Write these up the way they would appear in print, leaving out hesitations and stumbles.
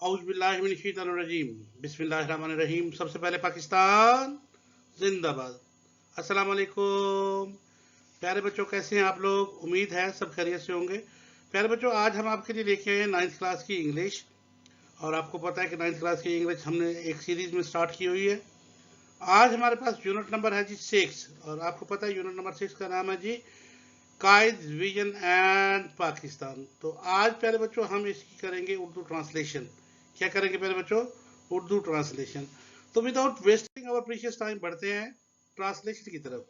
औज़ुबिल्लाहिमिनश्शैतानिर्रजीम बिस्मिल्लाहिर्रहमानिर्रहीम। सबसे पहले पाकिस्तान जिंदाबाद। अस्सलाम वालेकुम प्यारे बच्चों, कैसे हैं आप लोग? उम्मीद है सब खैरियत से होंगे। प्यारे बच्चों, आज हम आपके लिए लेके आए हैं 9th क्लास की इंग्लिश। और आपको पता है कि 9th क्लास की इंग्लिश हमने एक सीरीज में स्टार्ट की हुई है। आज हमारे पास यूनिट नंबर है जी 6। और आपको पता है यूनिट नंबर 6 का नाम है जी कायद विजन एंड पाकिस्तान। तो आज प्यारे बच्चों हम इसकी करेंगे उर्दू ट्रांसलेशन। क्या करेंगे प्यारे बच्चों? उर्दू ट्रांसलेशन। तो without wasting our precious time बढ़ते हैं ट्रांसलेशन की तरफ।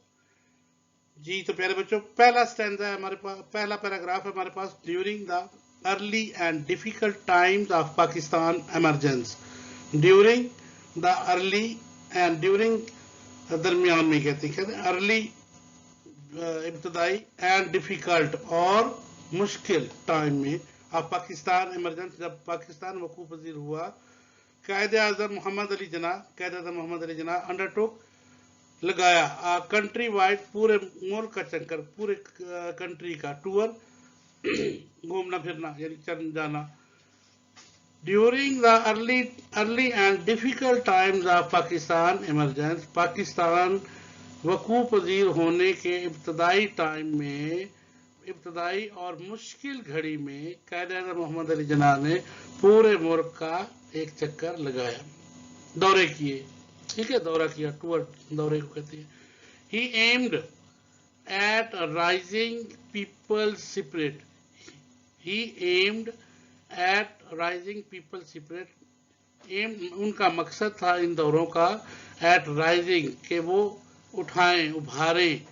जी तो प्यारे बच्चों, पहला स्टैंजा है हमारे पास, पहला पैराग्राफ है हमारे पास। During the early and difficult times of Pakistan emergence. During the early and during दरमियान में कहते हैं अर्ली इब्तदाई एंड डिफिकल्ट और मुश्किल टाइम में अब पाकिस्तान इमरजेंस, जब पाकिस्तान वकूफ पजीर हुआ, कायद आज़म मोहम्मद अली जिन्ना अंडरटुक लगाया कंट्री वाइड, पूरे मुल्क का चक्कर, पूरे कंट्री का टूर घूमना फिरना यानी चल जाना। During the early and difficult times of Pakistan emergence, Pakistan वकूफ पजीर होने के इब्तदाई टाइम में, इब्तदाई और मुश्किल घड़ी में कायद-ए-आज़म मोहम्मद अली जिन्ना ने पूरे मुल्क का एक चक्कर लगाया, दौरे किए। ठीक है, दौरा किया, टूर दौरे को कहते हैं। He aimed at raising people spirit. He aimed at raising people spirit. Aim उनका मकसद था इन दौरों का, एट राइजिंग के वो उठाएं, उभारें।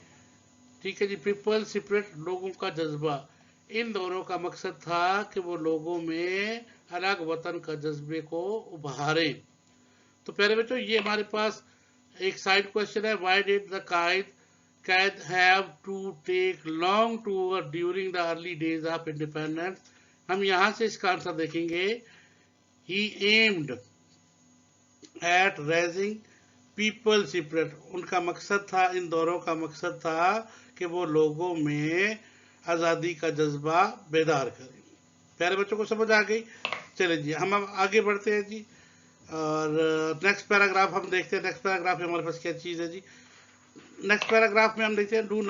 ठीक है जी, पीपल स्पिरिट लोगों का जज्बा। इन दौरों का मकसद था कि वो लोगों में अलग वतन का जज्बे को उभारें। तो प्यारे बच्चों, ये हमारे पास एक साइड क्वेश्चन है, why did the Quaid have to take long tour during the early days of independence. हम यहाँ से इसका आंसर देखेंगे। He aimed at raising people spirit, उनका मकसद था, इन दौरों का मकसद था कि वो लोगों में आज़ादी का जज्बा बेदार करें। प्यारे बच्चों को समझ आ गई? चले जी, हम आगे बढ़ते हैं जी। और नेक्स्ट पैराग्राफ हम देखते हैं। नेक्स्ट पैराग्राफ में हमारे पास क्या चीज़ है जी? नेक्स्ट पैराग्राफ में हम देखते हैं, do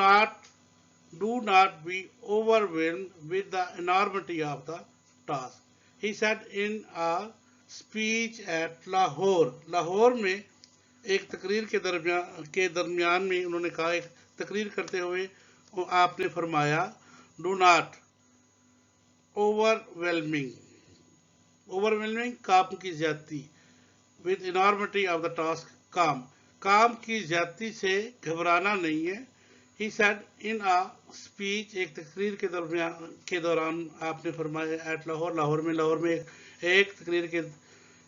not be overwhelmed with the enormity of the task, he said in a speech at Lahore. Lahore में एक तकरीर के दरमियान में उन्होंने कहा, एक तकरीर करते हुए आपने फरमाया, डू नॉट ओवरवेलमिंग, ओवरवेलमिंग काम की ज्यादती, with enormity of the task, काम की ज्यादती से घबराना नहीं है। He said in a speech, एक तकरीर के दौरान आपने फरमाया, एट लाहौर, लाहौर में एक तकरीर के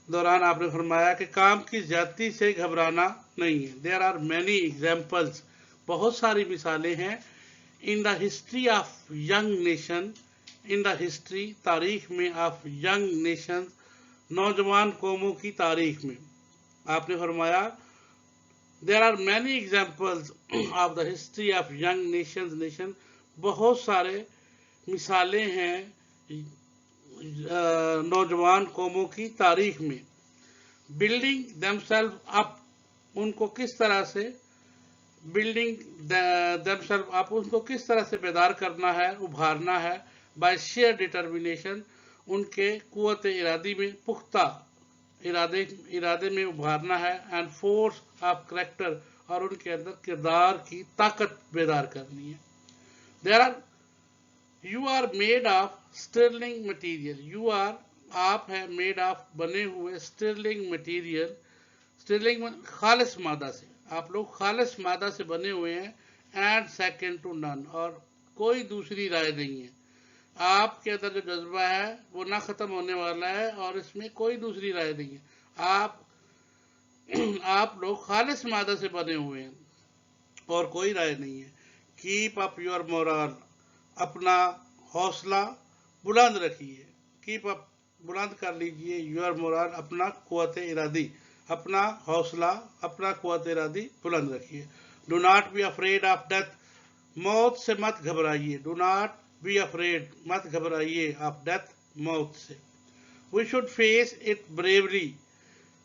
दौरान आपने फरमाया कि काम की ज्यादती से घबराना नहीं है। देयर आर मैनी एग्जाम्पल्स, बहुत सारी मिसालें हैं। In the history of young nation, in the history तारीख में, ऑफ यंग नेशन नौजवान कौमों की तारीख में। आपने फरमाया there are many examples of the history of young nation, बहुत सारे मिसालें हैं नौजवान कौमों की तारीख में। बिल्डिंग देमसेल्फ अप, उनको किस तरह से, बिल्डिंग देमसेल्फ अप, उनको किस तरह से बेदार करना है, उभारना है। बाय शेयर डिटर्मिनेशन, उनके कुव्वत इरादी में, पुख्ता इरादे में उभारना है। एंड फोर्स ऑफ करेक्टर, और उनके अंदर किरदार की ताकत बेदार करनी है। There are, you are made of sterling material, you are, आप है, मेड ऑफ, बने हुए, स्टर्लिंग मटीरियल, स्टर्लिंग खालिस मादा से, आप लोग खालिस मादा से बने हुए हैं। एंड सेकेंड टू नन, और कोई दूसरी राय नहीं है। आपके अंदर जो जज्बा है वो ना खत्म होने वाला है, और इसमें कोई दूसरी राय नहीं है। आप लोग खालिस मादा से बने हुए हैं और कोई राय नहीं है। कीप अप योर मोरल, अपना हौसला बुलंद रखिए। कीप अप, बुलंद कर लीजिए, योर मोरल, अपना कुव्वत इरादी, अपना हौसला, अपना कुव्वत इरादी बुलंद रखिए। Do not be afraid of death, मौत से मत घबराइए। डू नॉट बी अफ्रेड, मत घबराइए, ऑफ डेथ, मौत से। We should face it bravely.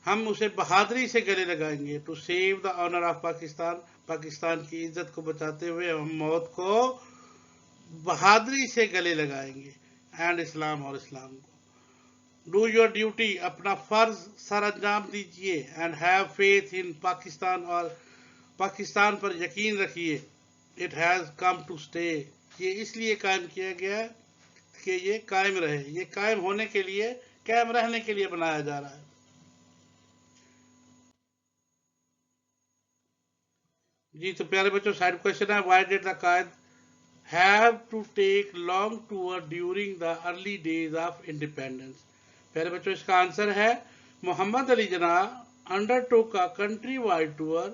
ہم اسے بہادری سے گلے لگائیں گے. To save the honour of Pakistan. Pakistan کی عزت کو بچاتے ہوئے ہم موت کو بہادری سے گلے لگائیں گے. اینڈ اسلام اور اسلام کو. Do your duty. اپنا فرض سر انجام دیجیے. And have faith in Pakistan. اور پاکستان پر یقین رکھیے. It has come to stay. یہ اس لیے قائم کیا گیا کہ یہ قائم رہے. یہ قائم ہونے کے لیے، قائم رہنے کے لیے بنایا جا رہا ہے. جی تو پیارے بچوں، سائڈ کوشچن ہے. وائی ڈیڈ دا قائد have to take long tour during the early days of independence. پیارے بچوں، اس کا آنسر ہے محمد علی جناح انڈر ٹوک کا کنٹری وائڈ ٹور.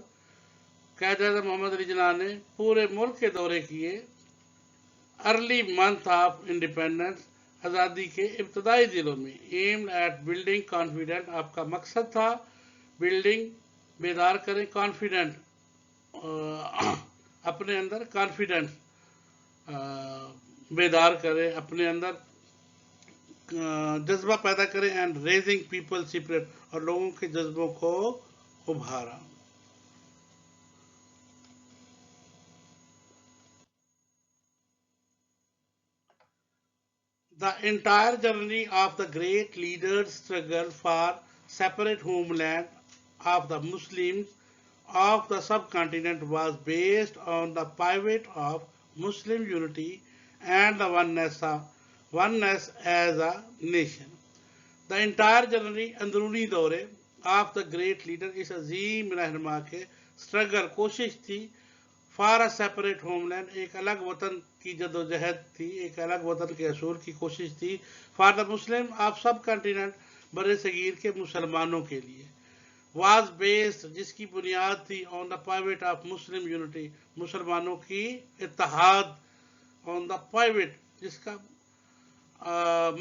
قائد اعظم محمد علی جناح نے پورے ملک کے دورے کیے ارلی منتھ آف انڈیپینڈنس، آزادی کے ابتدائی دنوں میں. Aimed at building confident. آپ کا مقصد تھا بلڈنگ، بیدار کریں، کانفیڈنٹ اپنے اندر، کانفیڈنس بیدار کریں، اپنے اندر جذبہ پیدا کریں. And raising people spirit. اور لوگوں کے جذبوں کو ابھارا. The entire journey of the great leaders' struggle for separate homeland of the Muslims of the subcontinent was based on the pivot of Muslim unity and the oneness as a nation. The entire journey اندرونی دورے of the great leader اس عظیم رہنما کے struggle کوشش تھی for a separate homeland ایک الگ وطن کی جدوجہد تھی، ایک الگ وطن کے حصول کی کوشش تھی. فار دا مسلم آف سب کنٹیننٹ بر صغیر کے مسلمانوں کے لیے. واز بیسڈ جس کی بنیاد تھی آن دا پائیوٹ آف مسلم یونٹی مسلمانوں کی اتحاد. آن دا پائیوٹ جس کا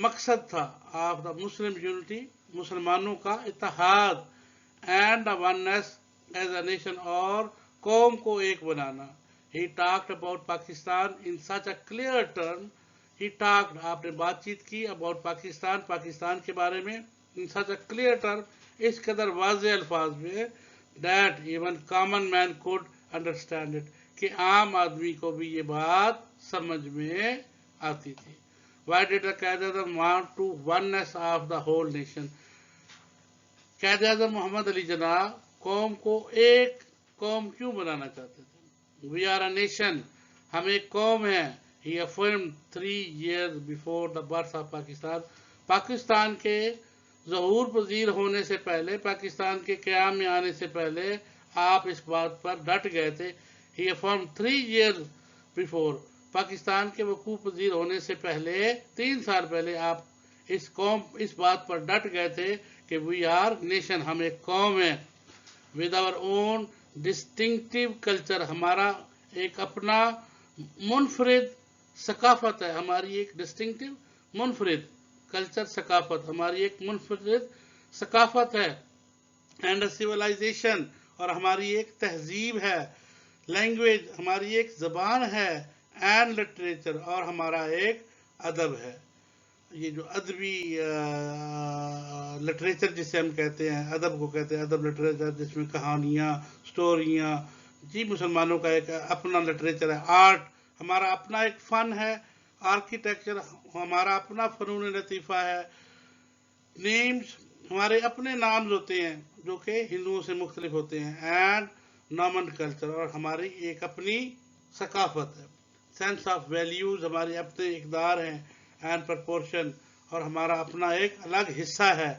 مقصد تھا آف دا مسلم یونٹی مسلمانوں کا اتحاد. And the oneness as a nation اور قوم کو ایک بنانا. He talked about Pakistan in such a clear term. He talked آپ نے بات چیت کی about پاکستان، پاکستان کے بارے میں in such a clear term اس قدر واضح الفاظ میں that even common man could understand it کہ عام آدمی کو بھی یہ بات سمجھ میں آتی تھی. Why did the Quaid Azam want to oneness of the whole nation. قائد اعظم محمد علی جناح قوم کو ایک قوم کیوں بنانا چاہتے تھے. We are a nation. ہم ایک قوم ہیں. He affirmed 3 years before the birth of Pakistan. Pakistan کے ظہور پذیر ہونے سے پہلے، پاکستان کے قیام میں آنے سے پہلے آپ اس بات پر ڈٹ گئے تھے. He affirmed 3 years before. Pakistan کے وقوع پذیر ہونے سے پہلے 3 سال پہلے آپ اس بات پر ڈٹ گئے تھے کہ we are nation. ہم ایک قوم ہیں. With our own distinctive culture. ہمارا ایک اپنا منفرد ثقافت ہے. ہماری ایک ڈسٹنکٹیو منفرد کلچر ثقافت ہماری ایک منفرد ثقافت ہے. اینڈ civilization اور ہماری ایک تہذیب ہے. لینگویج ہماری ایک زبان ہے. اینڈ لٹریچر اور ہمارا ایک ادب ہے. یہ جو ادبی لٹریچر جسے ہم کہتے ہیں، ادب کو کہتے ہیں ادب لٹریچر، جس میں کہانیاں، سٹوریاں. جی مسلمانوں کا ایک اپنا لٹریچر ہے. آرٹ ہمارا اپنا ایک فن ہے. آرکیٹیکچر ہمارا اپنا فنون لطیفہ ہے. نیمز ہمارے اپنے نامز ہوتے ہیں جو کہ ہندوؤں سے مختلف ہوتے ہیں. اینڈ نامن کلچر اور ہماری ایک اپنی ثقافت ہے. سینس آف ویلیوز ہمارے اپنے اقدار ہیں. اینڈ پرپورشن اور ہمارا اپنا ایک الگ حصہ ہے.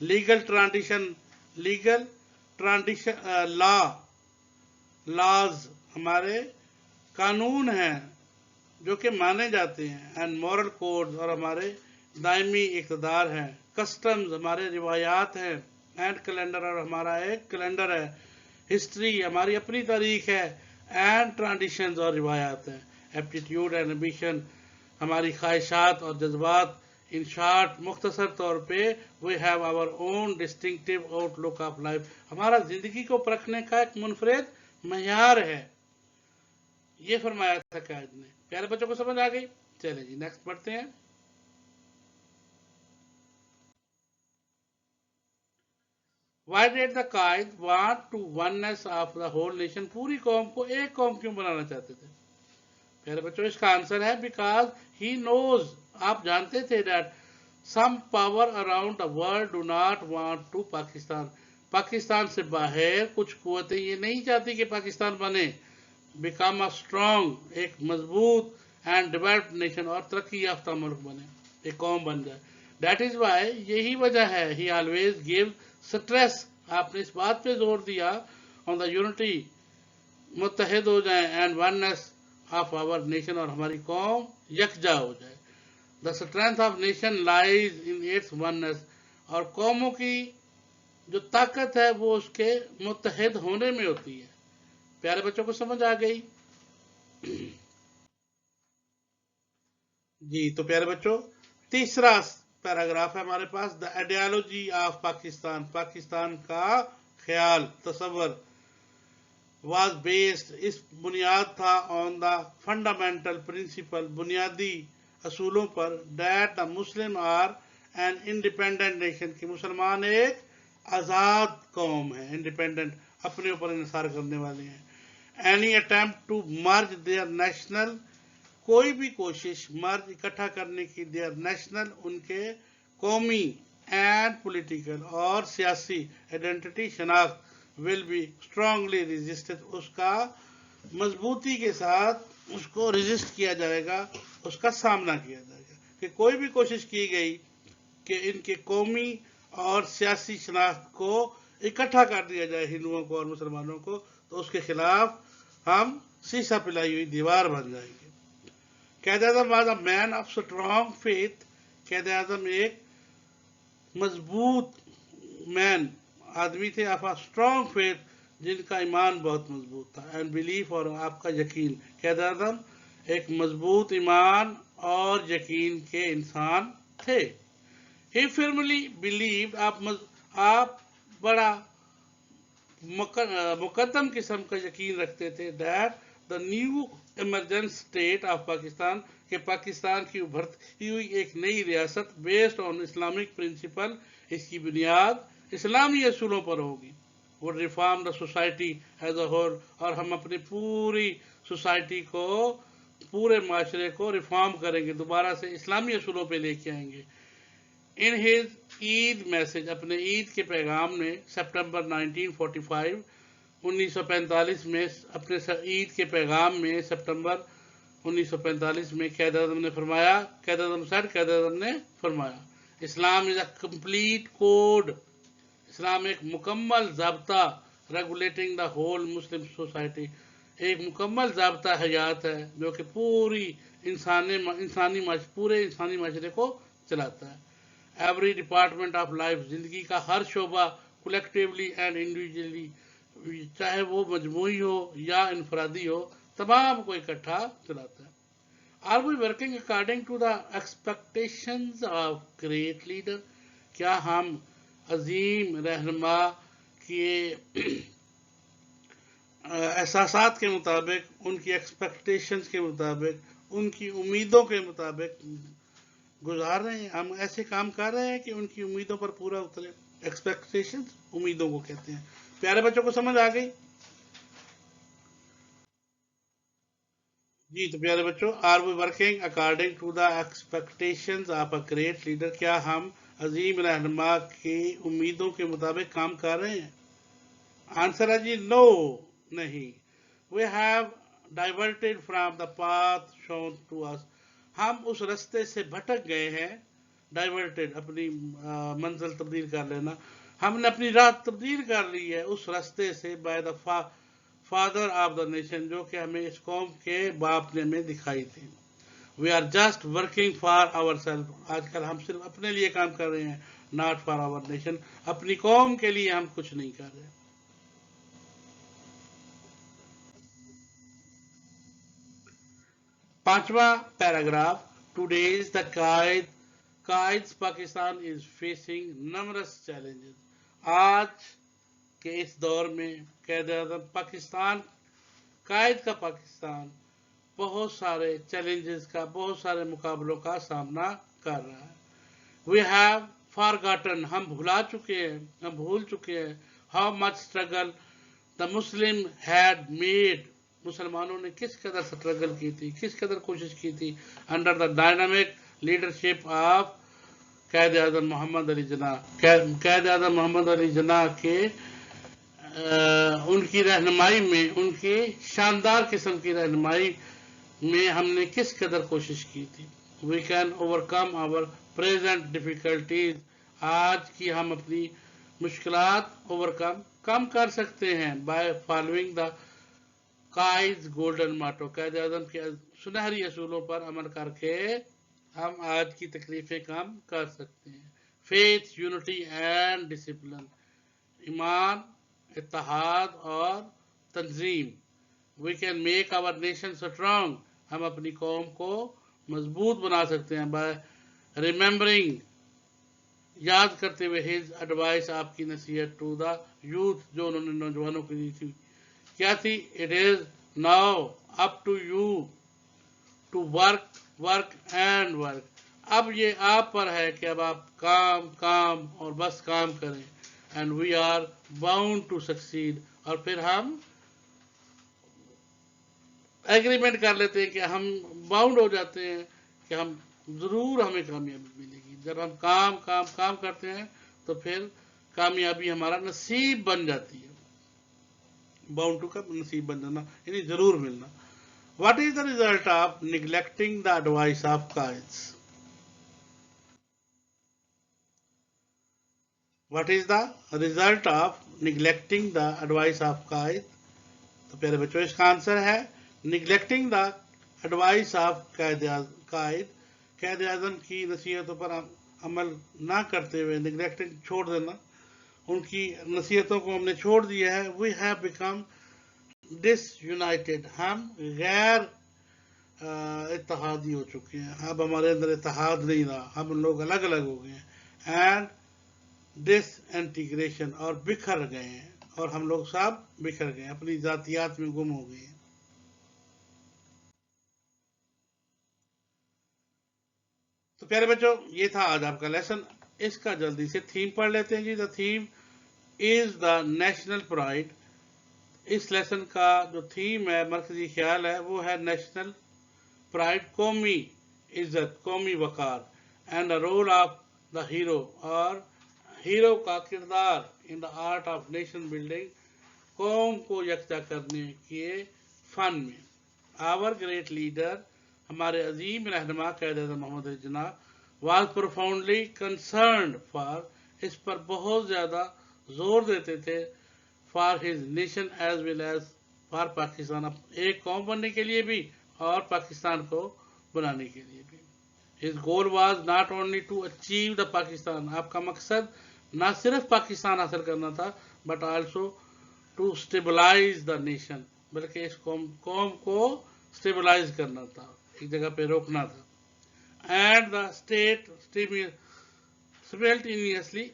لیگل ٹرانڈیشن لاز ہمارے قانون ہیں جو کہ مانے جاتے ہیں. اینڈ مورل کوڈز اور ہمارے دائمی اقتدار ہیں. کسٹمز ہمارے روایات ہیں. اینڈ کیلنڈر اور ہمارا ایک کیلنڈر ہے. ہسٹری ہماری اپنی تاریخ ہے. اینڈ ٹرانڈیشنز اور روایات ہیں. ایپٹیٹیوڈ اینڈ ایمبیشن ہماری خواہشات اور جذبات. ان شارٹ مختصر طور پہ we have our own distinctive outlook of life. ہمارا زندگی کو پرکھنے کا ایک منفرد معیار ہے. یہ فرمایا تھا قائد نے. پیارے بچوں کو سمجھ آ گئی؟ چلیں جی نیکسٹ پڑھتے ہیں. Why did the Qaid want to oneness of the whole nation? पूरी कौम को एक कौम क्यों बनाना चाहते थे? प्यारे बच्चों, इसका आंसर है बिकॉज ही नोज, आप जानते थे that some power around the world do not want to Pakistan, Pakistan से बाहर कुछ कुव्वतें ये नहीं चाहती कि पाकिस्तान बने, बिकम अ स्ट्रॉन्ग, एक मजबूत एंड डेवलप्ड नेशन, और तरक्की याफ्ता मुल्क बने, एक कौम बन जाए. दैट इज वाई, यही वजह है, ही ऑलवेज गिव स्ट्रेस, आपने इस बात पे जोर दिया, ऑन द यूनिटी, मुत्तहिद हो जाए, and oneness of our nation, और हमारी कौम यकजा हो जाए. The strength of nation lies in its oneness, और कौमों की जो ताकत है वो उसके मुत्तहिद होने में होती है. प्यारे बच्चों को समझ आ गई? जी, तो प्यारे बच्चों, तीसरा पैराग्राफ है हमारे पास, the ideology of Pakistan, Pakistan का ख्याल, तसव्वुर, was based, इस बुनियाद था, ऑन द फंडामेंटल प्रिंसिपल, बुनियादी असूलों पर, that the Muslim are an independent nation, की मुसलमान एक आज़ाद कौम है, इंडिपेंडेंट, अपने ऊपर इंसार करने वाले हैं. Any attempt to merge their national, कोई भी कोशिश मर्ज, इकट्ठा करने की, देयर नेशनल, उनके कौमी, एंड पॉलिटिकल, और सियासी आइडेंटिटी, शनाख्त, विल बी स्ट्रांगली रेजिस्टेड, उसका मजबूती के साथ उसको रेजिस्ट किया जाएगा, उसका सामना किया जाएगा, कि कोई भी कोशिश की गई कि इनके कौमी और सियासी शनाख्त को इकट्ठा कर दिया जाए, हिंदुओं को और मुसलमानों को, तो उसके खिलाफ हम शीशा पिलाई हुई दीवार बन जाएंगे. Quaid Azam was a man of strong faith, Quaid Azam एक मजबूत मैन, आदमी थे, ऑफ अ स्ट्रॉन्ग फेथ, जिनका ईमान बहुत मजबूत था, एंड बिलीफ, और आपका यकीन. कैद आज़म एक मजबूत ईमान और यकीन के इंसान थे. ही फर्मली बिलीव्ड, आप बड़ा मुकद्दम किस्म का यकीन रखते थे, that the new emergent state of Pakistan, के पाकिस्तान की उभरती हुई एक नई रियासत, बेस्ड ऑन इस्लामिक प्रिंसिपल, इसकी बुनियाद इस्लामी असूलों पर होगी. वो reform the society as a whole, और हम अपनी पूरी सोसाइटी को, पूरे माशरे को रिफॉर्म करेंगे, दोबारा से इस्लामी असूलों पे लेके आएंगे. इन हिज ईद मैसेज, अपने ईद के पैगाम में, सितंबर 1945, 1945 में, अपने ईद के पैगाम में सितंबर 1945 में, कैद आज़म ने फरमाया, कैद आज़म ने फरमाया, Islam is a complete code, इस्लाम एक मुकम्मल ज़ाब्ता, regulating the whole Muslim society, एक मुकम्मल ज़ाब्ता हयात है, जो कि पूरी पूरे इंसानी माशरे को चलाता है. एवरी डिपार्टमेंट ऑफ लाइफ, जिंदगी का हर शोबा, कलेक्टिवली एंड इंडिविजुअली, चाहे वो मजमूई हो या इनफरादी हो, तमाम को इकट्ठा चलाता है. Are we working according to the expectations of great leader, क्या हम अजीम रहनुमा के एहसासात के मुताबिक, उनकी एक्सपेक्टेशंस के मुताबिक, उनकी उम्मीदों के मुताबिक गुजार रहे हैं, हम ऐसे काम कर रहे हैं कि उनकी उम्मीदों पर पूरा उतरे. एक्सपेक्टेशंस उम्मीदों को कहते हैं. प्यारे बच्चों को समझ आ गई? जी, तो प्यारे बच्चों, are we working according to the expectations of a great leader, क्या हम अजीम रहनुमा की उम्मीदों के मुताबिक काम कर रहे हैं? आंसर है जी नो, नहीं. We have diverted from the path shown to us, हम उस रास्ते से भटक गए हैं. डाइवर्टेड, अपनी मंजिल तब्दील कर लेना, हमने अपनी राह तब्दील कर ली है उस रास्ते से, by the father of the nation, जो कि हमें इस कौम के बाप ने हमें दिखाई थी. We are just working for our self, आजकल हम सिर्फ अपने लिए काम कर रहे हैं, नॉट फॉर आवर नेशन, अपनी कौम के लिए हम कुछ नहीं कर रहे. पांचवा paragraph, today's the Quaid's Pakistan is facing numerous challenges, आज के इस दौर में कैद आज़म पाकिस्तान, कायद का पाकिस्तान बहुत सारे चैलेंजेस का, बहुत सारे मुकाबलों का सामना कर रहा है. वी हैव forgotten, ہم بھلا چکے ہیں، ہم بھول چکے ہیں. How much struggle the Muslim had made. مسلمانوں نے کس قدر سٹرگل کی تھی، کس قدر کوشش کی تھی under the dynamic leadership of قائد اعظم محمد علی جناح. قائد اعظم محمد علی جناح کے ان کی رہنمائی میں، ان کی شاندار قسم کی رہنمائی میں ہم نے کس قدر کوشش کی تھی. We can overcome our present difficulties. آج کی ہم اپنی مشکلات اوور کم کر سکتے ہیں by following the Quaid golden Mattu. Quaid Azam کے سنہری اصولوں پر عمل کر کے ہم آج کی تکلیفیں کم کر سکتے ہیں. Faith, unity and discipline. ایمان، اتحاد اور تنظیم. We can make our nation strong. ہم اپنی قوم کو مضبوط بنا سکتے ہیں بائی ریممبرنگ، یاد کرتے ہوئے ہز ایڈوائس، آپ کی نصیحت ٹو دا یوتھ، جو انہوں نے نوجوانوں کو دی تھی. کیا تھی؟ It is now up to you to work and work. اب یہ آپ پر ہے کہ اب آپ کام اور بس کام کریں. And we are bound to succeed. اور پھر ہم ایگریمنٹ کر لیتے ہیں کہ ہم باؤنڈ ہو جاتے ہیں کہ ہم ضرور ہمیں کامیابی ملے گی. جب ہم کام کرتے ہیں تو پھر کامیابی ہمارا نصیب بن جاتی ہے. باؤنڈ ٹو کا نصیب بن جانا یعنی ضرور ملنا. What is the result of neglecting the advice of Quaid's? What is the result of neglecting the advice of Quaid? تو پیارے بچوں اس کا آنسر ہے neglecting the advice of Quaid Azam کی نصیحتوں پر عمل نہ کرتے ہوئے، نیگلیکٹنگ چھوڑ دینا، ان کی نصیحتوں کو ہم نے چھوڑ دیا ہے. We have become disunited. ہم غیر اتحادی ہو چکے ہیں. اب ہمارے اندر اتحاد نہیں رہا، ہم لوگ الگ الگ ہو گئے ہیں. اینڈ ڈس انٹیگریشن، اور بکھر گئے ہیں، اور ہم لوگ سب بکھر گئے ہیں، اپنی ذاتیات میں گم ہو گئے ہیں. تو پیارے بچوں یہ تھا آج آپ کا لیسن. اس کا جلدی سے تھیم پڑھ لیتے ہیں جی. The theme is the national pride. اس لیسن کا جو تھیم ہے، مرکزی خیال ہے، وہ ہے نیشنل پرائڈ، قومی عزت، قومی وقار. And the role of the hero, اور ہیرو کا کردار in the art of nation building, قوم کو یکجا کرنے کے فن میں. آور گریٹ لیڈر، ہمارے عظیم رہنما Quaid Azam Muhammad Ali Jinnah, was profoundly concerned for, اس پر بہت زیادہ زور دیتے تھے، for his nation as well as for Pakistan, ایک قوم بننے کے لیے بھی اور پاکستان کو بنانے کے لیے بھی. His goal was not only to achieve the Pakistan. آپ کا مقصد نہ صرف پاکستان حاصل کرنا تھا، but also to stabilize the nation, بلکہ اس قوم کو اسٹیبلائز کرنا تھا، ایک جگہ پہ روکنا تھا. اینڈ دا اسٹیٹ سیملٹینیسلی،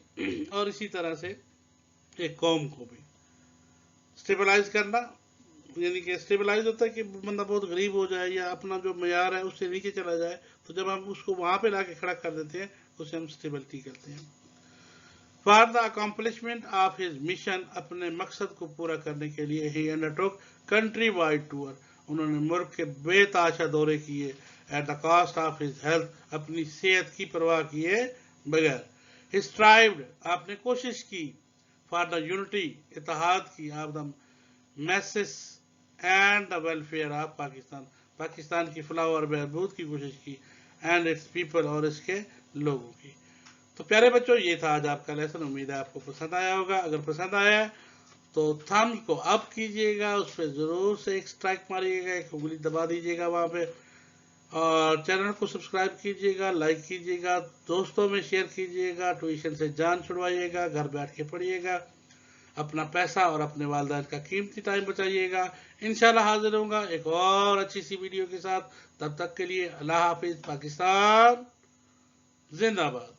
اور اسی طرح سے ایک قوم کو بھی اسٹیبلائز کرنا. یعنی کہ اسٹیبلائز ہوتا ہے کہ بندہ بہت غریب ہو جائے یا اپنا جو معیار ہے اس سے نیچے چلا جائے، تو جب ہم اس کو وہاں پہ لا کے کھڑا کر دیتے ہیں اسے ہم اسٹیبلٹی کرتے ہیں. For the accomplishment of his mission, اپنے مقصد کو پورا کرنے کے لیے ہی انڈرٹوک کنٹری وائڈ ٹور، انہوں نے ملک کے بے تحاشا دورے کیے. At the cost of his health, اپنی صحت کی پرواہ کیے بغیر. ہی اسٹرائیوڈ، آپ نے کوشش کی. فار دا یونٹی، اتحاد کی. Of the masses and the welfare of Pakistan, Pakistan کی فلاح اور بہبود کی کوشش کی. اینڈ اٹس پیپل، اور اس کے لوگوں کی. تو پیارے بچوں یہ تھا آج آپ کا لیسن. امید ہے آپ کو پسند آیا ہوگا. اگر پسند آیا تو تھم کو اپ کیجئے گا، اس پہ ضرور سے ایک سٹرائک ماریے گا، ایک انگلی دبا دیجئے گا وہاں پہ، اور چینل کو سبسکرائب کیجئے گا، لائک کیجئے گا، دوستوں میں شیئر کیجئے گا، ٹیوشن سے جان چھڑوائیے گا، گھر بیٹھ کے پڑھیے گا، اپنا پیسہ اور اپنے والدین کا قیمتی ٹائم بچائیے گا. انشاءاللہ حاضر ہوں گا ایک اور اچھی سی ویڈیو کے ساتھ. تب تک کے لیے اللہ حافظ. پاکستان زندہ باد.